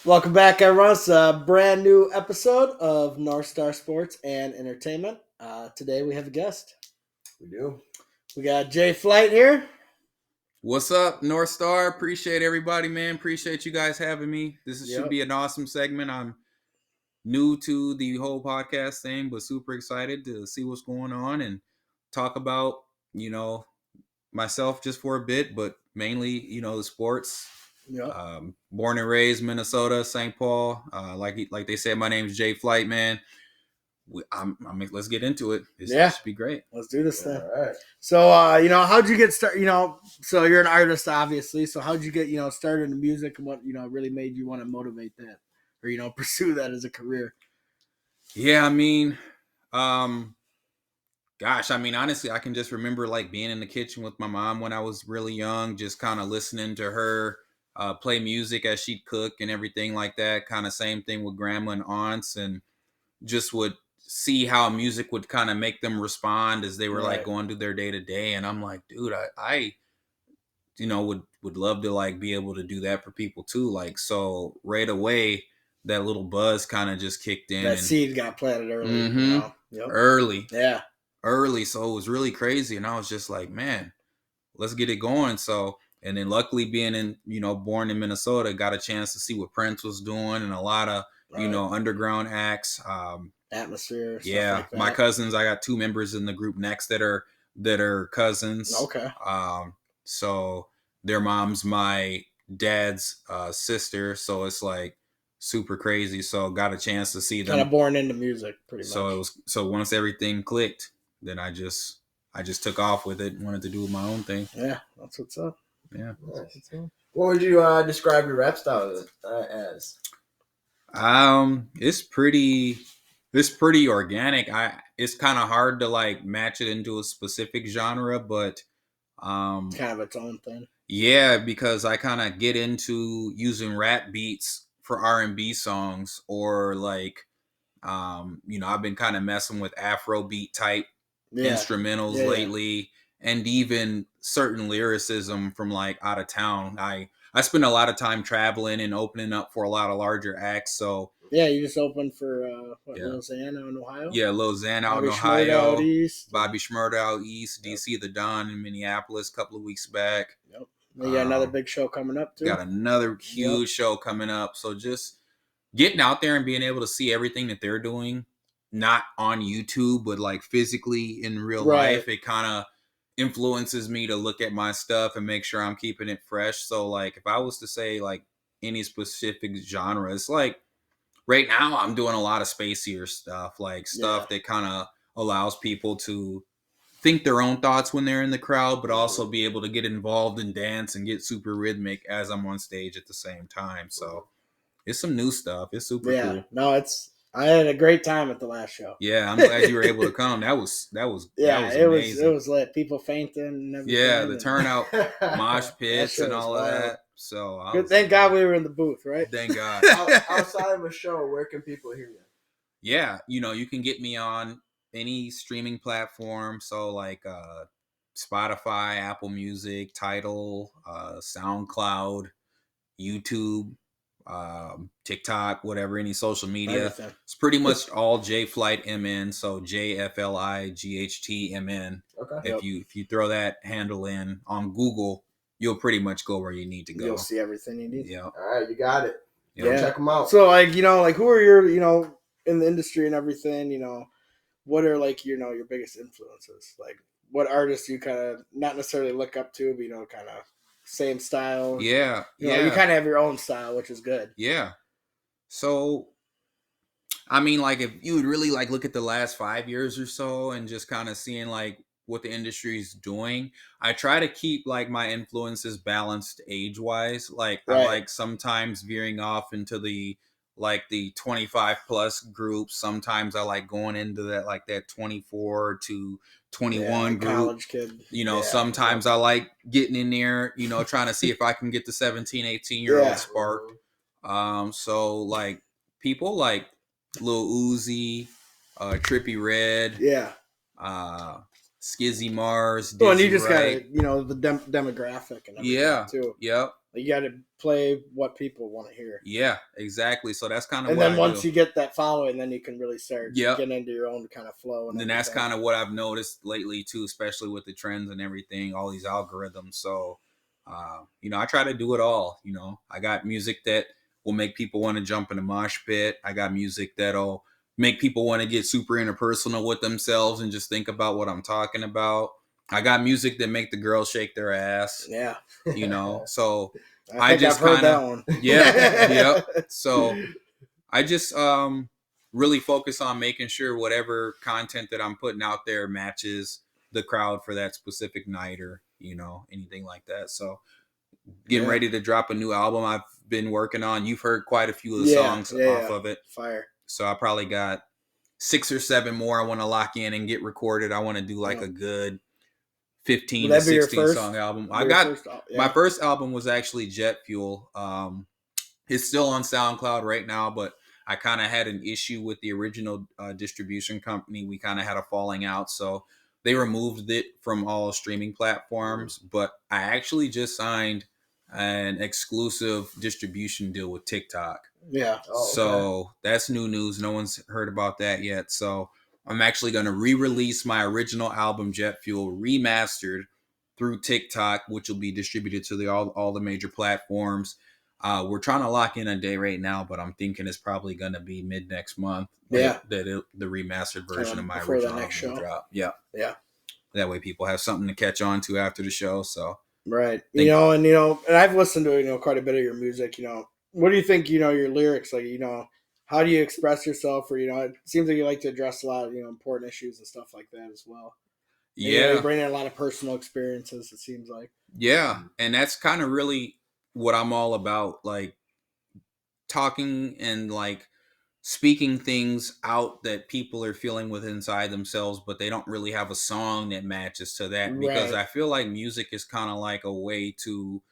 Welcome back, everyone. It's a brand new episode of North Star Sports and Entertainment. Today we have a guest. We do. We got JFlight here. What's up, North Star? Appreciate everybody, man. Appreciate you guys having me. Should be an awesome segment. I'm new to the whole podcast thing, but super excited to see what's going on and talk about, myself just for a bit, but mainly, the sports. Yep. Born and raised Minnesota, St. Paul. Like they said, my name is JFlightMN. Let's get into it. This should be great. Let's do this thing. All right. So, how'd you get started? So you're an artist, obviously. So how'd you get, started in music, and what, really made you want to motivate that or, pursue that as a career? Yeah, honestly, I can just remember like being in the kitchen with my mom when I was really young, just kind of listening to her play music as she'd cook and everything like that. Kind of same thing with grandma and aunts, and just would see how music would kind of make them respond as they were like going through their day to day. And I'm like, dude, I would love to like be able to do that for people too. Like, so right away, that little buzz kind of just kicked in. That seed got planted early. Mm-hmm. Yep. Early. Yeah. Early. So it was really crazy. And I was just like, man, let's get it going. So, and then luckily being in, born in Minnesota, got a chance to see what Prince was doing and a lot of, underground acts. Atmosphere. Yeah. Like that. My cousins, I got two members in the group next that are cousins. Okay. So their mom's my dad's sister. So it's like super crazy. So got a chance to see them. Kind of born into music, pretty much. So once everything clicked, then I just took off with it. Wanted to do my own thing. Yeah, that's what's up. Yeah. Nice. What would you describe your rap style as? It's pretty organic. It's kind of hard to like match it into a specific genre, but kind of its own thing. Yeah, because I kind of get into using rap beats for R&B songs, or like I've been kind of messing with Afrobeat type instrumentals lately, and even certain lyricism from like out of town. I spend a lot of time traveling and opening up for a lot of larger acts. So yeah, you just opened for Lausanne in Ohio. Yeah, Lausanne out in Ohio. Bobby Shmurda out east. DC the Don in Minneapolis a couple of weeks back. Yep. You got another big show coming up too. Got another huge show coming up. So just getting out there and being able to see everything that they're doing, not on YouTube, but like physically in real life, it kind of influences me to look at my stuff and make sure I'm keeping it fresh. So like if I was to say like any specific genre, it's like right now I'm doing a lot of spacier stuff, like stuff that kind of allows people to think their own thoughts when they're in the crowd, but also be able to get involved and dance and get super rhythmic as I'm on stage at the same time. So it's some new stuff. It's super cool. No, I had a great time at the last show. Yeah, I'm glad you were able to come. That was amazing. It was lit. People fainting and everything. Yeah, the turnout, mosh pits and all of that. So thank God we were in the booth, right? Thank God. Outside of a show, where can people hear you? Yeah, you can get me on any streaming platform. So like Spotify, Apple Music, Tidal, SoundCloud, YouTube, TikTok, whatever, any social media. Everything. It's pretty much all JFlightMN. So JFlightMN. Okay. If you throw that handle in on Google, you'll pretty much go where you need to go. You'll see everything you need. Yeah. All right, you got it. Yeah. Check them out. So like who are your in the industry and everything, what are like your biggest influences? Like what artists you kind of not necessarily look up to, but kind of same style. Yeah. You kind of have your own style, which is good. Yeah. So like if you would really like look at the last 5 years or so and just kind of seeing like what the industry is doing, I try to keep like my influences balanced age wise. Like I like sometimes veering off into the 25 plus groups. Sometimes I like going into that 24 to 21 group. College kid. Sometimes I like getting in there, trying to see if I can get the 17, 18-year-old spark. So like people like Lil Uzi, Trippie Redd, Skizzy Mars. Well, and you just got the demographic and everything too. Yep. Like, you got to play what people want to hear. Yeah, exactly. So that's kind of And what then I once do. you get that following, then you can really start Yep. getting into your own kind of flow. And that's kind of what I've noticed lately too, especially with the trends and everything, all these algorithms. So, I try to do it all. I got music that will make people want to jump in a mosh pit. I got music that'll make people want to get super interpersonal with themselves and just think about what I'm talking about. I got music that make the girls shake their ass. Yeah. So I think I've heard that one. Yeah. Yep. So I just really focus on making sure whatever content that I'm putting out there matches the crowd for that specific night or, anything like that. So getting ready to drop a new album I've been working on. You've heard quite a few of the songs off of it. Fire. So I probably got 6 or 7 more I want to lock in and get recorded. I want to do like a good 15 to 16 song album. My first album was actually Jet Fuel. It's still on SoundCloud right now, but I kind of had an issue with the original distribution company. We kind of had a falling out, so they removed it from all streaming platforms. But I actually just signed an exclusive distribution deal with TikTok. Yeah. So that's new news. No one's heard about that yet. So I'm actually going to re-release my original album, Jet Fuel, remastered through TikTok, which will be distributed to all the major platforms. We're trying to lock in a day right now, but I'm thinking it's probably going to be mid next month. Yeah, the remastered version of my original album will drop. Yeah. That way, people have something to catch on to after the show. So right, and I've listened to quite a bit of your music. What do you think? Your lyrics, like how do you express yourself? Or it seems like you like to address a lot of important issues and stuff like that as well. Yeah, you bring in a lot of personal experiences. It seems like. Yeah, and that's kind of really what I'm all about, like talking and like speaking things out that people are feeling with inside themselves, but they don't really have a song that matches to that because I feel like music is kind of like a way to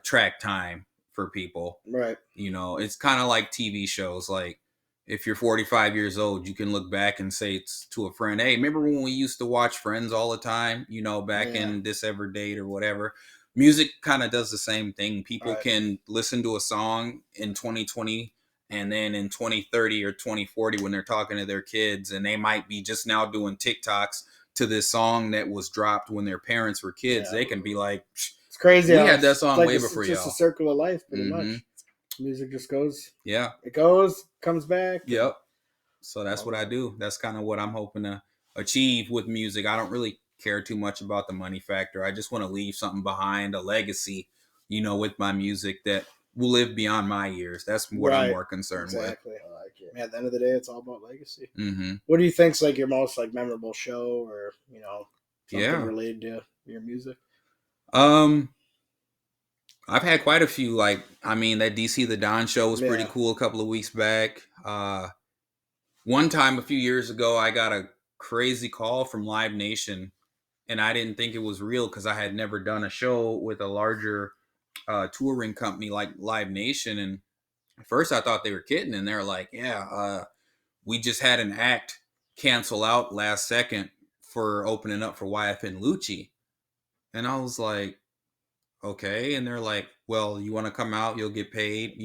track time for people. Right. It's kind of like TV shows. Like if you're 45 years old, you can look back and say to a friend, hey, remember when we used to watch Friends all the time, back in this ever date or whatever. Music kind of does the same thing. People can listen to a song in 2020 and then in 2030 or 2040 when they're talking to their kids and they might be just now doing TikToks to this song that was dropped when their parents were kids. They can be like, it's crazy. We had that song way before y'all. It's just a circle of life, pretty much. Music just goes. Yeah. It goes, comes back. Yep. So that's what I do. That's kind of what I'm hoping to achieve with music. I don't really care too much about the money factor. I just want to leave something behind, a legacy, with my music that will live beyond my years. That's what I'm more concerned with. Exactly. I like it. At the end of the day, it's all about legacy. Mm-hmm. What do you think's like your most like memorable show or something related to your music? I've had quite a few. Like, that DC the Don show was pretty cool a couple of weeks back. One time a few years ago, I got a crazy call from Live Nation, and I didn't think it was real because I had never done a show with a larger touring company like Live Nation. And at first I thought they were kidding, and they're like, we just had an act cancel out last second for opening up for YF and Lucci. And I was like, okay. And they're like, well, you want to come out, you'll get paid,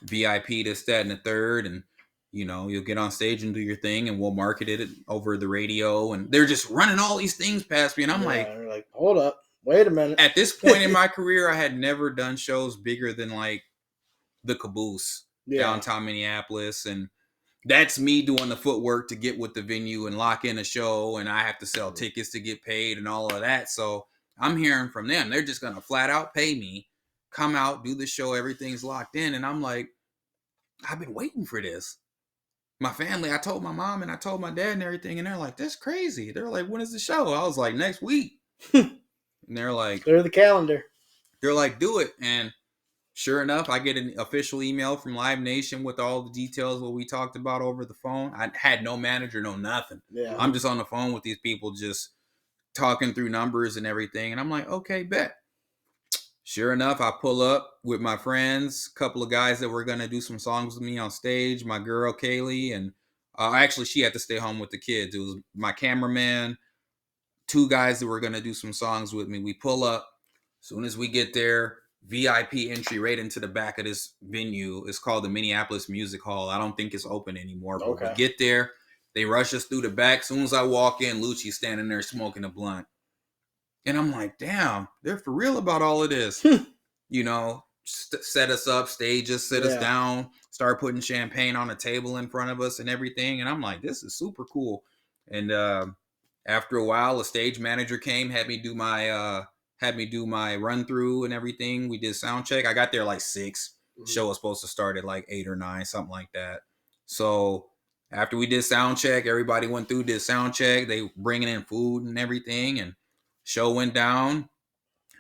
VIP, this, that, and the third. And, you'll get on stage and do your thing and we'll market it over the radio. And they're just running all these things past me. And I'm like, hold up, wait a minute. At this point in my career, I had never done shows bigger than like the Caboose downtown Minneapolis. And that's me doing the footwork to get with the venue and lock in a show. And I have to sell tickets to get paid and all of that. So I'm hearing from them. They're just going to flat out pay me, come out, do the show. Everything's locked in. And I'm like, I've been waiting for this. My family, I told my mom and I told my dad and everything. And they're like, that's crazy. They're like, when is the show? I was like, next week. And they're like, clear the calendar. They're like, do it. And sure enough, I get an official email from Live Nation with all the details what we talked about over the phone. I had no manager, no nothing. Yeah. I'm just on the phone with these people just talking through numbers and everything. And I'm like, okay, bet. Sure enough, I pull up with my friends, a couple of guys that were going to do some songs with me on stage, my girl, Kaylee, and actually she had to stay home with the kids. It was my cameraman, 2 guys that were going to do some songs with me. We pull up. As soon as we get there, VIP entry right into the back of this venue. It's called the Minneapolis Music Hall. I don't think it's open anymore, but we get there. They rush us through the back. As soon as I walk in, Lucci's standing there smoking a blunt. And I'm like, damn, they're for real about all of this. You know, set us up, stage us, sit us down, start putting champagne on a table in front of us and everything. And I'm like, this is super cool. And after a while, a stage manager came, had me do my run through and everything. We did sound check. I got there like 6. Show was supposed to start at like 8 or 9, something like that. So after we did sound check, everybody went through, did sound check. They bringing in food and everything, and show went down.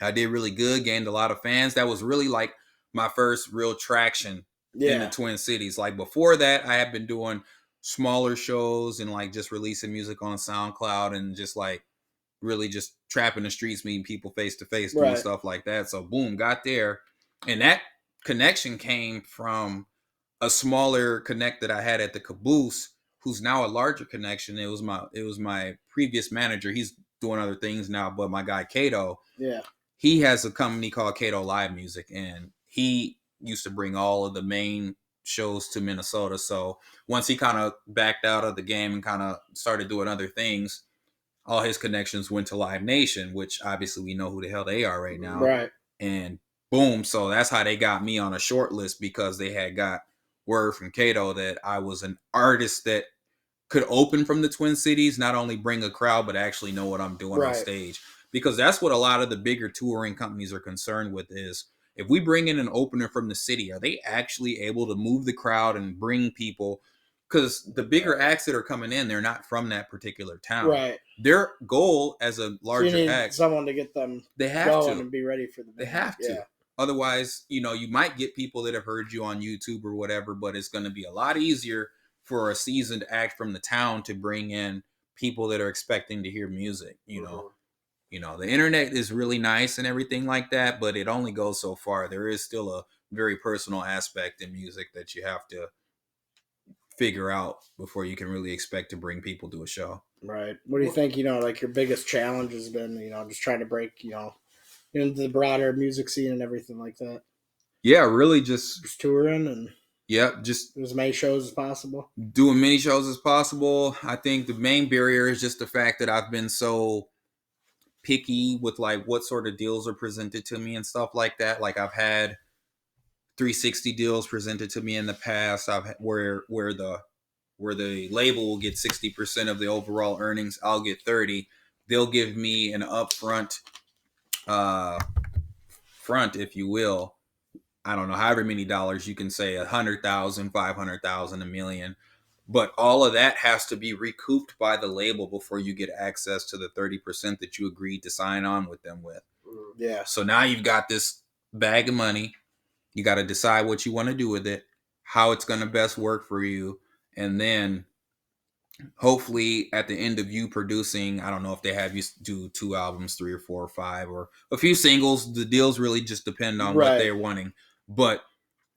I did really good, gained a lot of fans. That was really like my first real traction in the Twin Cities. Like before that, I had been doing smaller shows and like just releasing music on SoundCloud and just like really just trapping the streets, meeting people face to face, doing stuff like that. So boom, got there. And that connection came from a smaller connect that I had at the Caboose, who's now a larger connection. It was my previous manager. He's doing other things now, but my guy Kato, he has a company called Kato Live Music, and he used to bring all of the main shows to Minnesota. So once he kind of backed out of the game and kind of started doing other things, all his connections went to Live Nation, which obviously we know who the hell they are right now. Right. And boom, so that's how they got me on a short list, because they had got word from Kato that I was an artist that could open from the Twin Cities, not only bring a crowd, but actually know what I'm doing on stage. Because that's what a lot of the bigger touring companies are concerned with is, if we bring in an opener from the city, are they actually able to move the crowd and bring people? Because the bigger acts that are coming in, they're not from that particular town. Right. Their goal as a larger act, someone to get them going and be ready for the band. They have to. Otherwise, you might get people that have heard you on YouTube or whatever, but it's going to be a lot easier for a seasoned act from the town to bring in people that are expecting to hear music. The internet is really nice and everything like that, but it only goes so far. There is still a very personal aspect in music that you have to figure out before you can really expect to bring people to a show. Right. What do you think, like your biggest challenge has been, just trying to break, into the broader music scene and everything like that? Yeah, really just touring and just as many shows as possible. Doing many shows as possible. I think the main barrier is just the fact that I've been so picky with like what sort of deals are presented to me and stuff like that. Like I've had 360 deals presented to me in the past. Where the label will get 60% of the overall earnings, I'll get 30. They'll give me an upfront front, if you will. I don't know, however many dollars you can say, 100,000, 500,000, $1 million. But all of that has to be recouped by the label before you get access to the 30% that you agreed to sign on with them with. Yeah. So now you've got this bag of money. You got to decide what you want to do with it, how it's going to best work for you. And then hopefully at the end of you producing, I don't know if they have you do 2 albums, 3 or 4 or 5, or a few singles. The deals really just depend on what they're wanting. But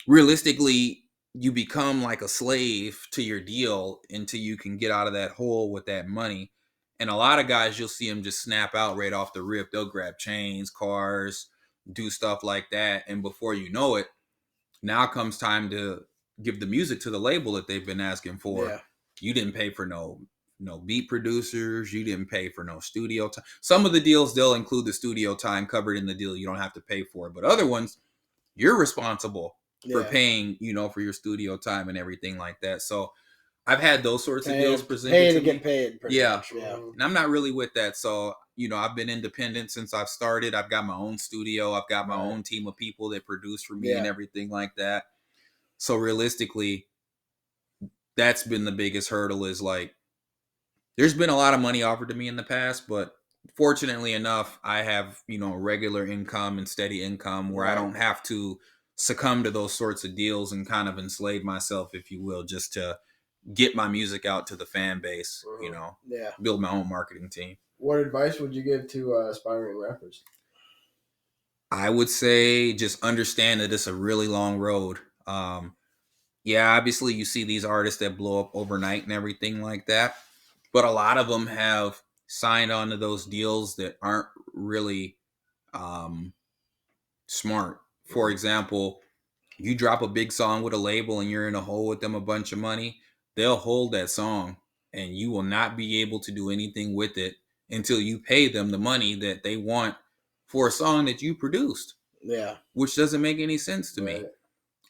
realistically, you become like a slave to your deal until you can get out of that hole with that money. And a lot of guys, you'll see them just snap out right off the rip. They'll grab chains, cars, do stuff like that. And before you know it, now comes time to give the music to the label that they've been asking for. Yeah. You didn't pay for no beat producers. You didn't pay for no studio time. Some of the deals, they'll include the studio time covered in the deal. You don't have to pay for it. But other ones, you're responsible for paying, for your studio time and everything like that. So I've had those sorts of deals presented to me. get paid. Much. And I'm not really with that. So, I've been independent since I've started. I've got my own studio. I've got my own team of people that produce for me and everything like that. So realistically, that's been the biggest hurdle, is like, there's been a lot of money offered to me in the past, but fortunately enough, I have, regular income and steady income where I don't have to succumb to those sorts of deals and kind of enslave myself, if you will, just to get my music out to the fan base, build my own marketing team. What advice would you give to aspiring rappers? I would say just understand that it's a really long road. Obviously you see these artists that blow up overnight and everything like that, but a lot of them have signed on to those deals that aren't really smart. For example, you drop a big song with a label and you're in a hole with them a bunch of money, they'll hold that song and you will not be able to do anything with it until you pay them the money that they want for a song that you produced. Yeah. Which doesn't make any sense to me. Right.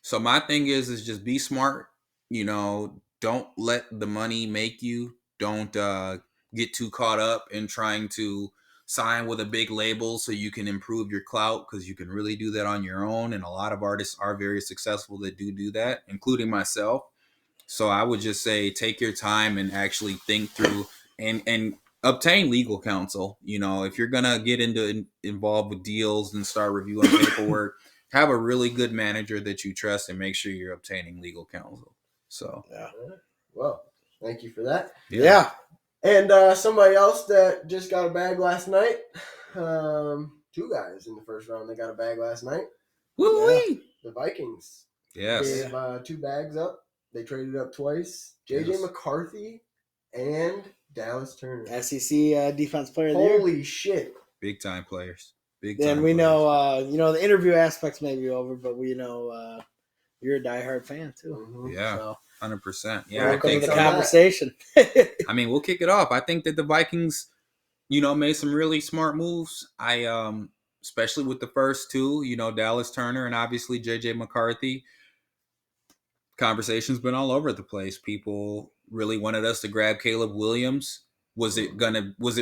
So my thing is just be smart. Don't let the money make you. Don't get too caught up in trying to sign with a big label so you can improve your clout, because you can really do that on your own. And a lot of artists are very successful that do that, including myself. So I would just say take your time and actually think through and obtain legal counsel. If you're gonna get involved with deals and start reviewing paperwork, have a really good manager that you trust and make sure you're obtaining legal counsel. So Yeah. Well, thank you for that. Yeah. And somebody else that just got a bag last night. Two guys in the first round that got a bag last night. Woo-wee! The Vikings Yes. gave 2 bags up. They traded up twice. JJ McCarthy and Dallas Turner. SEC Defense Player of the Year. Holy shit. Big time players. And we know, the interview aspects may be over, but we know you're a diehard fan too. Mm-hmm. Yeah, So, 100%. Yeah, welcome I think to the so. conversation. I mean, we'll kick it off. I think that the Vikings, made some really smart moves. Especially with the first two, Dallas Turner and obviously JJ McCarthy. Conversation's been all over the place. People really wanted us to grab Caleb Williams. Was it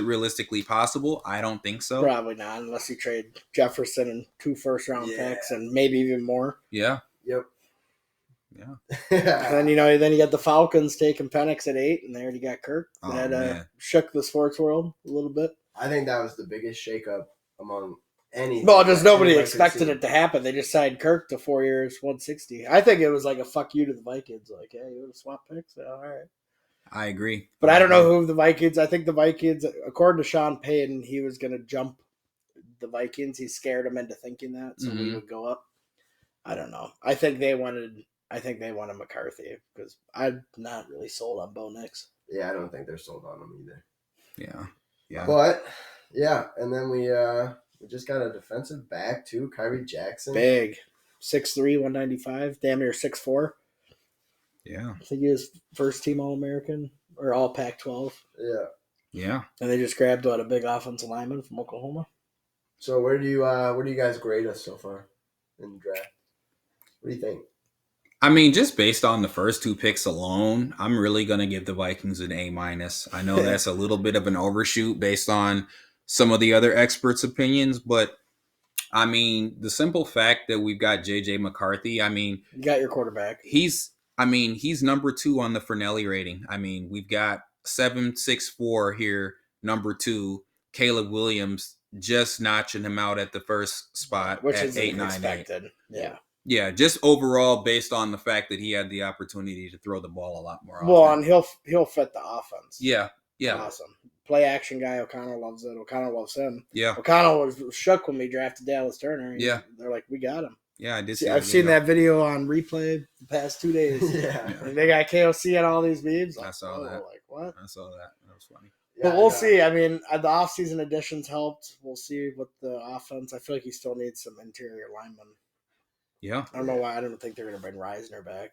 realistically possible? I don't think so. Probably not, unless you trade Jefferson and 2 first-round picks and maybe even more. Yeah. Yep. Yeah. And then, then you got the Falcons taking Penix at 8, and they already got Kirk. Oh, That shook the sports world a little bit. I think that was the biggest shakeup among any. Well, just nobody expected it to happen. They just signed Kirk to 4 years, 160. I think it was like a fuck you to the Vikings. Like, hey, you want to swap picks? Yeah, all right. I agree. But I don't know who the Vikings. I think the Vikings, according to Sean Payton, he was going to jump the Vikings. He scared them into thinking that, so we would go up. I don't know. I think they wanted McCarthy because I'm not really sold on Bo Nix. Yeah, I don't think they're sold on him either. Yeah. Yeah. But yeah, and then we just got a defensive back too, Kyrie Jackson. Big. 6'3", 195, damn near 6'4". Yeah. I think he was first team All-American or All Pac-12. Yeah. Yeah. And they just grabbed a big offensive lineman from Oklahoma. So where do you guys grade us so far in the draft? What do you think? I mean, just based on the first 2 picks alone, I'm really going to give the Vikings an A-. I know that's a little bit of an overshoot based on some of the other experts' opinions, but I mean, the simple fact that we've got JJ McCarthy, I mean, You got your quarterback. he's number 2 on the Fernelli rating. I mean, we've got 7.64 here, number 2. Caleb Williams just notching him out at the first spot, Which at is 8.98. expected. Yeah. Yeah, just overall based on the fact that he had the opportunity to throw the ball a lot more often. Well, and he'll fit the offense. Yeah. Awesome. Play action guy. O'Connell loves it. O'Connell loves him. Yeah. O'Connell was shook when we drafted Dallas Turner. Yeah. They're like, we got him. Yeah, I did see I've seen that video on replay the past 2 days. Yeah. And they got KOC and all these memes. Like, I saw that. Like, what? I saw that. That was funny. But we'll see. I mean, the offseason additions helped. We'll see what the offense. I feel like he still needs some interior linemen. Yeah. I don't know why. I don't think they're going to bring Reisner back.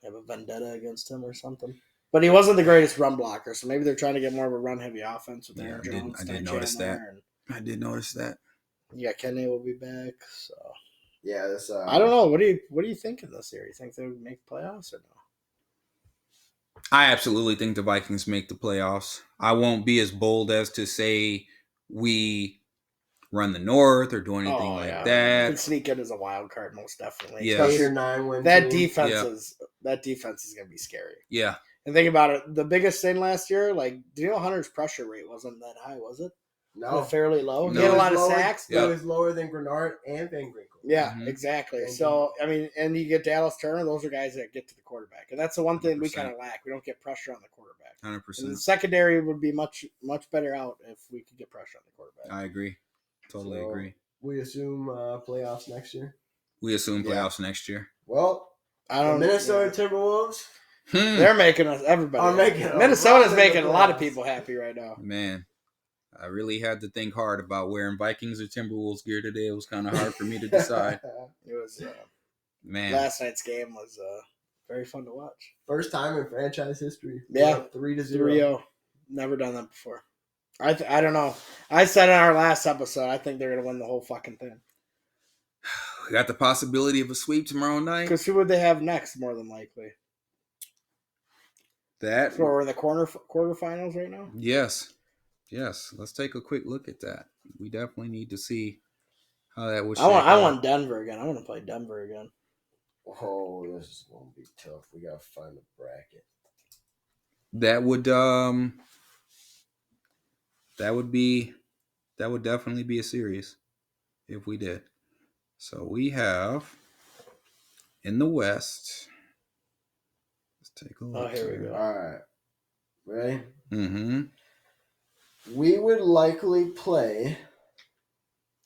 Have a vendetta against him or something. But he wasn't the greatest run blocker, so maybe they're trying to get more of a run-heavy offense with Aaron Jones. I did notice that. I did notice that. Yeah, Kenny will be back. So yeah, this. I don't know. What do you think of this year? You think they would make playoffs or no? I absolutely think the Vikings make the playoffs. I won't be as bold as to say we run the North or do anything like that. You can sneak in as a wild card, most definitely. Yeah. Especially your 9-win That team. defense Yeah. is going to be scary. Yeah. And think about it. The biggest thing last year, like Daniel Hunter's pressure rate wasn't that high, was it? No. Fairly low. No. He had a lot It of was lower- sacks. It was lower than Grenard and Van Ginkel. Yeah, Mhm. exactly. Thank So, I mean, and you get Dallas Turner, those are guys that get to the quarterback. And that's the one thing we 100%. kind of lack. We don't get pressure on the quarterback. 100%. And the secondary would be much, much better out if we could get pressure on the quarterback. I agree. Totally So, agree. We assume playoffs next year. We assume playoffs next year. Well, I the don't Minnesota Timberwolves. They're making us everybody. Are making a Minnesota's run in making the a lot of playoffs. people happy right now. Man. I really had to think hard about wearing Vikings or Timberwolves gear today. It was kind of hard for me to decide. It was Man, last night's game was very fun to watch. First time in franchise history. Yeah, 3-0. 3-0. Never done that before. I don't know. I said in our last episode, I think they're gonna win the whole fucking thing. we got the possibility of a sweep tomorrow night. Because who would they have next? More than likely. That So we're in the quarterfinals right now. Yes. Let's take a quick look at that. We definitely need to see how that would. I want Denver again. I want to play Denver again. Oh, this is gonna be tough. We gotta find a bracket. That would definitely be a series if we did. So we have in the West. Let's take a look. Oh, here we go. All right, ready? Mm-hmm. We would likely play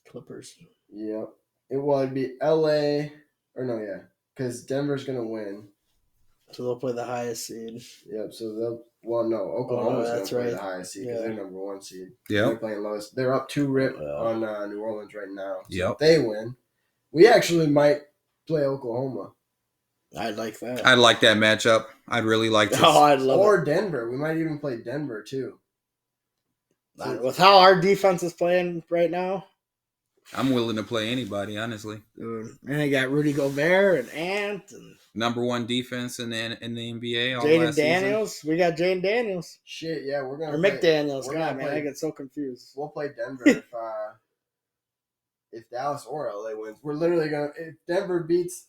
Clippers. Yep. It'd be LA because Denver's gonna win. So they'll play the highest seed. Yep. So Oklahoma's that's gonna play right. the highest seed because they're number 1 seed. Yeah. They're playing lowest. They're up 2-rip on New Orleans right now. So Yep. if they win, we actually might play Oklahoma. I'd like that. I'd like that matchup. I'd really like to. Oh, I'd love or it. Denver. We might even play Denver too. With how our defense is playing right now, I'm willing to play anybody, honestly. dude. And they got Rudy Gobert and Ant and Number 1 defense in the NBA. Jaden Daniels. We got Jaden Daniels. Shit, yeah, we're gonna. Or McDaniels. we're God, gonna man, play- I get so confused. We'll play Denver if Dallas or LA wins. We're literally gonna. If Denver beats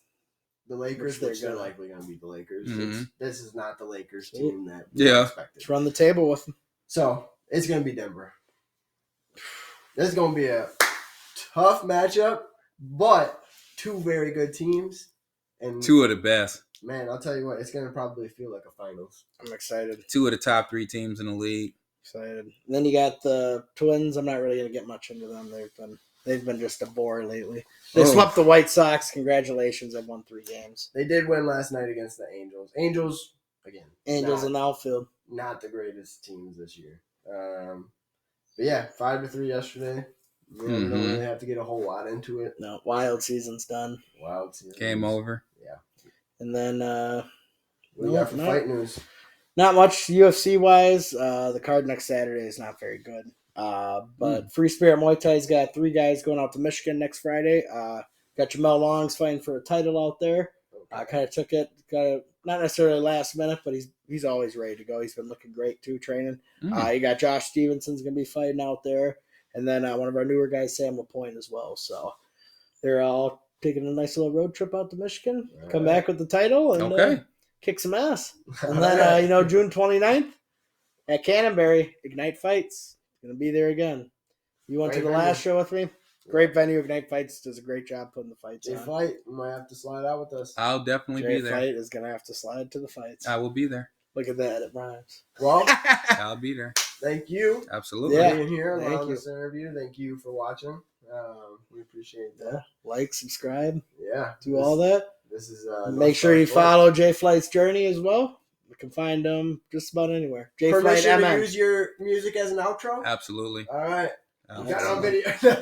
the Lakers, Which which they're they're gonna. likely gonna beat the Lakers. Mhm. This is not the Lakers Sweet. team that we Yeah. expected. Let's run the table with them. So it's gonna be Denver. This is gonna be a tough matchup, but 2 very good teams. And 2 of the best. man, I'll tell you what, it's gonna probably feel like a finals. I'm excited. 2 of the top 3 teams in the league. Excited. And then you got the Twins. I'm not really gonna get much into them. They've been just a bore lately. They swept the White Sox. Congratulations! They've won 3 games. They did win last night against the Angels. Angels again. Angels in the outfield. Not the greatest teams this year. But yeah, 5-3 yesterday. We don't really have to get a whole lot into it. No, wild season's done. Wild season. Game over. Yeah. And then What do you got for fight news? not much UFC wise. The card next Saturday is not very good. But Free Spirit Muay Thai's got 3 guys going out to Michigan next Friday. Got Jamel Long's fighting for a title out there. Kind of took it, not necessarily last minute, but he's always ready to go. He's been looking great too, training. You got Josh Stevenson's gonna be fighting out there, and then one of our newer guys, Sam LaPointe, as well. So they're all taking a nice little road trip out to Michigan, come back with the title, and kick some ass. And then June 29th at Canterbury, Ignite Fights gonna be there again. You went to the last show with me. Great venue. Ignite Fights does a great job putting the fights on. JFlight might have to slide out with us. I'll definitely be there. JFlight is going to have to slide to the fights. I will be there. Look at that. It rhymes. Well, I'll be there. thank you. Absolutely. For being here Thank on you. this interview. Thank you for watching. We appreciate that. Like, subscribe, Yeah. do all that. This is Make sure you follow JFlight's journey as well. You can find them just about anywhere. Permission to JFlightMN. use your music as an outro? Absolutely. All right. Absolutely. Got it on video.